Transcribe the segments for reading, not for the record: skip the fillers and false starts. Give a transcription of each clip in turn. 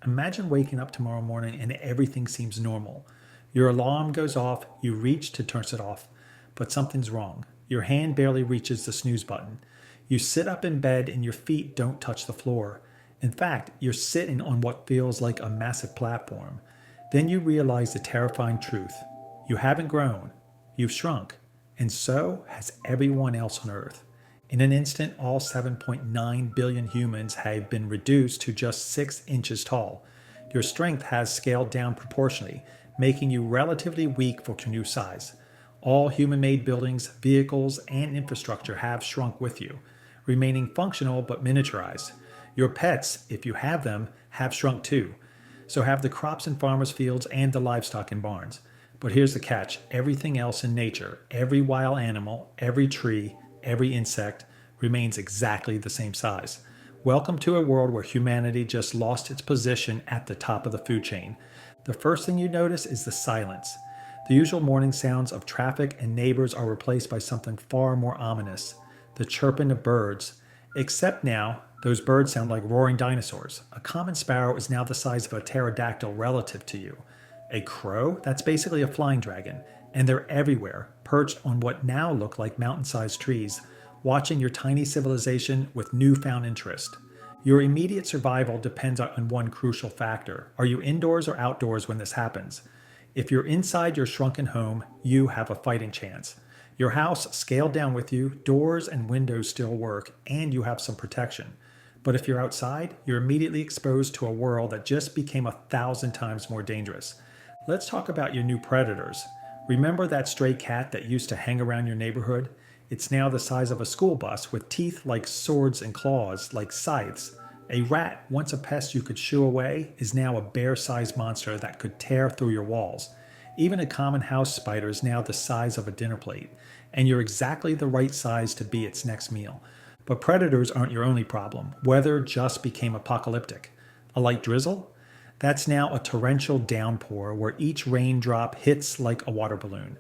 Imagine waking up tomorrow morning and everything seems normal. Your alarm goes off, you reach to turn it off, but something's wrong. Your hand barely reaches the snooze button. You sit up in bed and your feet don't touch the floor. In fact, you're sitting on what feels like a massive platform. Then you realize the terrifying truth. You haven't grown. You've shrunk. And so has everyone else on Earth. In an instant, all 7.9 billion humans have been reduced to just 6 inches tall. Your strength has scaled down proportionally, making you relatively weak for your new size. All human-made buildings, vehicles, and infrastructure have shrunk with you, remaining functional but miniaturized. Your pets, if you have them, have shrunk too. So have the crops in farmers' fields and the livestock in barns. But here's the catch. Everything else in nature, every wild animal, every tree, every insect, remains exactly the same size. Welcome to a world where humanity just lost its position at the top of the food chain. The first thing you notice is the silence. The usual morning sounds of traffic and neighbors are replaced by something far more ominous, the chirping of birds. Except now, those birds sound like roaring dinosaurs. A common sparrow is now the size of a pterodactyl relative to you. A crow? That's basically a flying dragon. And they're everywhere, perched on what now look like mountain-sized trees, watching your tiny civilization with newfound interest. Your immediate survival depends on one crucial factor. Are you indoors or outdoors when this happens? If you're inside your shrunken home, you have a fighting chance. Your house scaled down with you, doors and windows still work, and you have some protection. But if you're outside, you're immediately exposed to a world that just became 1,000 times more dangerous. Let's talk about your new predators. Remember that stray cat that used to hang around your neighborhood? It's now the size of a school bus with teeth like swords and claws like scythes. A rat, once a pest you could shoo away, is now a bear-sized monster that could tear through your walls. Even a common house spider is now the size of a dinner plate, and you're exactly the right size to be its next meal. But predators aren't your only problem. Weather just became apocalyptic. A light drizzle? That's now a torrential downpour where each raindrop hits like a water balloon.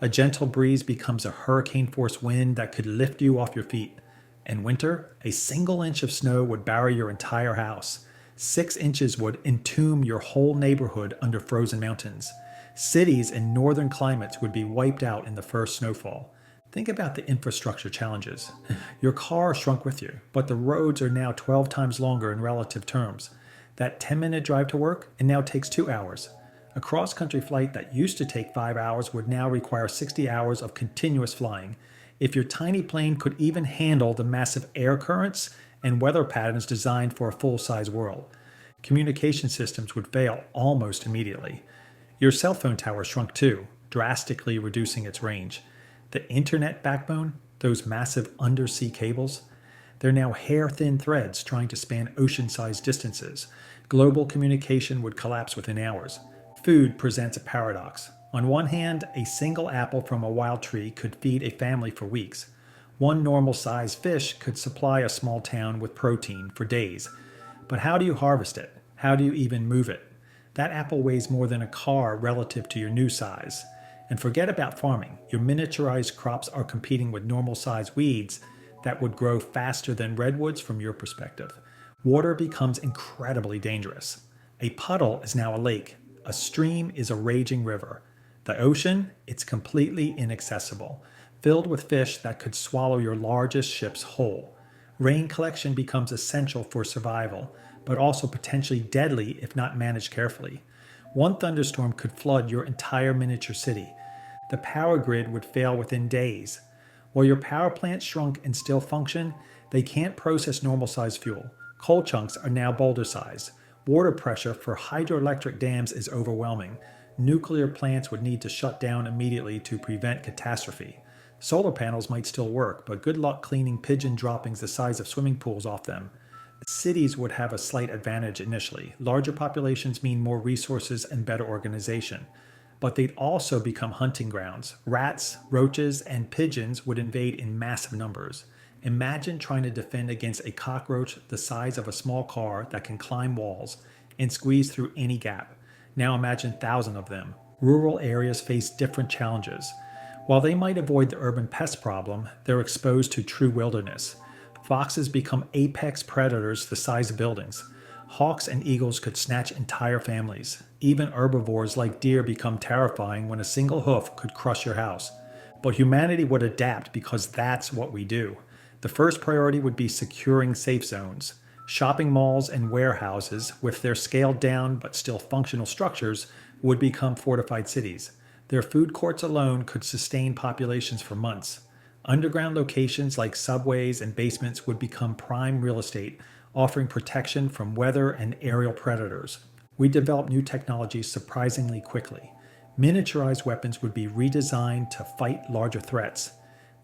A gentle breeze becomes a hurricane-force wind that could lift you off your feet. In winter, a single inch of snow would bury your entire house. 6 inches would entomb your whole neighborhood under frozen mountains. Cities in northern climates would be wiped out in the first snowfall. Think about the infrastructure challenges. Your car shrunk with you, but the roads are now 12 times longer in relative terms. That 10-minute drive to work, it now takes 2 hours. A cross-country flight that used to take 5 hours would now require 60 hours of continuous flying. If your tiny plane could even handle the massive air currents and weather patterns designed for a full-size world. Communication systems would fail almost immediately. Your cell phone tower shrunk too, drastically reducing its range. The internet backbone, those massive undersea cables, they're now hair-thin threads trying to span ocean-sized distances. Global communication would collapse within hours. Food presents a paradox. On one hand, a single apple from a wild tree could feed a family for weeks. One normal-sized fish could supply a small town with protein for days. But how do you harvest it? How do you even move it? That apple weighs more than a car relative to your new size. And forget about farming. Your miniaturized crops are competing with normal-sized weeds that would grow faster than redwoods from your perspective. Water becomes incredibly dangerous. A puddle is now a lake. A stream is a raging river. The ocean, it's completely inaccessible, filled with fish that could swallow your largest ships whole. Rain collection becomes essential for survival, but also potentially deadly if not managed carefully. One thunderstorm could flood your entire miniature city. The power grid would fail within days. While your power plants shrunk and still function, they can't process normal-sized fuel. Coal chunks are now boulder-sized. Water pressure for hydroelectric dams is overwhelming. Nuclear plants would need to shut down immediately to prevent catastrophe. Solar panels might still work, but good luck cleaning pigeon droppings the size of swimming pools off them. Cities would have a slight advantage initially. Larger populations mean more resources and better organization. But they'd also become hunting grounds. Rats, roaches, and pigeons would invade in massive numbers. Imagine trying to defend against a cockroach the size of a small car that can climb walls and squeeze through any gap. Now imagine thousands of them. Rural areas face different challenges. While they might avoid the urban pest problem, they're exposed to true wilderness. Foxes become apex predators the size of buildings. Hawks and eagles could snatch entire families. Even herbivores like deer become terrifying when a single hoof could crush your house. But humanity would adapt because that's what we do. The first priority would be securing safe zones. Shopping malls and warehouses, with their scaled down but still functional structures, would become fortified cities. Their food courts alone could sustain populations for months. Underground locations like subways and basements would become prime real estate, offering protection from weather and aerial predators. We developed new technologies surprisingly quickly. Miniaturized weapons would be redesigned to fight larger threats.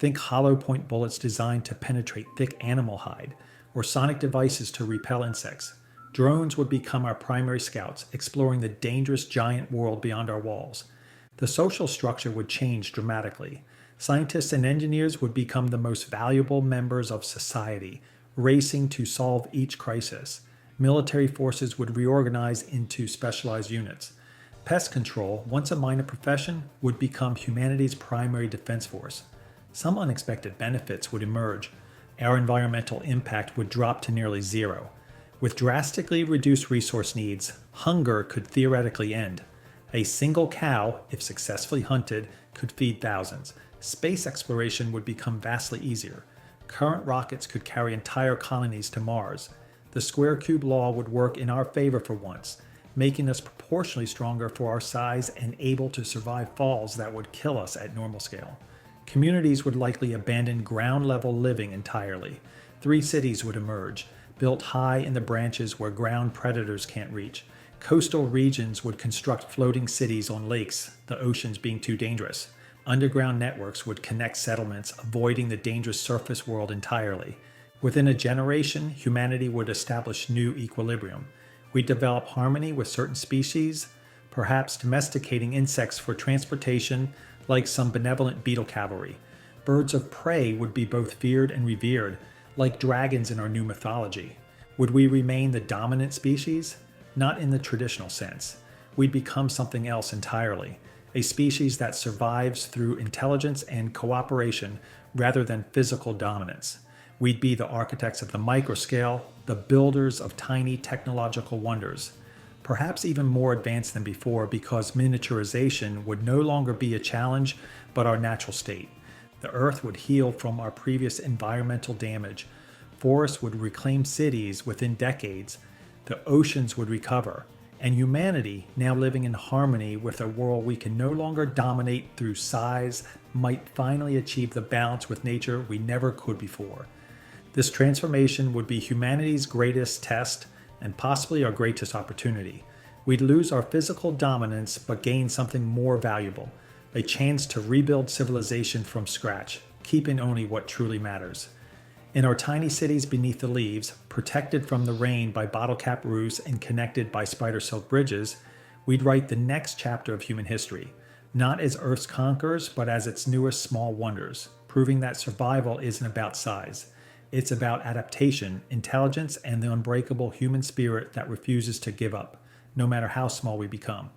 Think hollow point bullets designed to penetrate thick animal hide, or sonic devices to repel insects. Drones would become our primary scouts, exploring the dangerous giant world beyond our walls. The social structure would change dramatically. Scientists and engineers would become the most valuable members of society, racing to solve each crisis. Military forces would reorganize into specialized units. Pest control, once a minor profession, would become humanity's primary defense force. Some unexpected benefits would emerge. Our environmental impact would drop to nearly zero. With drastically reduced resource needs, hunger could theoretically end. A single cow, if successfully hunted, could feed thousands. Space exploration would become vastly easier. Current rockets could carry entire colonies to Mars. The square cube law would work in our favor for once, making us proportionally stronger for our size and able to survive falls that would kill us at normal scale. Communities would likely abandon ground-level living entirely. 3 cities would emerge, built high in the branches where ground predators can't reach. Coastal regions would construct floating cities on lakes, the oceans being too dangerous. Underground networks would connect settlements, avoiding the dangerous surface world entirely. Within a generation, humanity would establish new equilibrium. We'd develop harmony with certain species, perhaps domesticating insects for transportation, like some benevolent beetle cavalry. Birds of prey would be both feared and revered, like dragons in our new mythology. Would we remain the dominant species? Not in the traditional sense. We'd become something else entirely, a species that survives through intelligence and cooperation rather than physical dominance. We'd be the architects of the microscale, the builders of tiny technological wonders. Perhaps even more advanced than before because miniaturization would no longer be a challenge but our natural state. The Earth would heal from our previous environmental damage. Forests would reclaim cities within decades. The oceans would recover. And humanity, now living in harmony with a world we can no longer dominate through size, might finally achieve the balance with nature we never could before. This transformation would be humanity's greatest test and possibly our greatest opportunity. We'd lose our physical dominance but gain something more valuable, a chance to rebuild civilization from scratch, keeping only what truly matters. In our tiny cities beneath the leaves, protected from the rain by bottle cap roofs and connected by spider silk bridges, we'd write the next chapter of human history, not as Earth's conquerors, but as its newest small wonders, proving that survival isn't about size. It's about adaptation, intelligence, and the unbreakable human spirit that refuses to give up, no matter how small we become.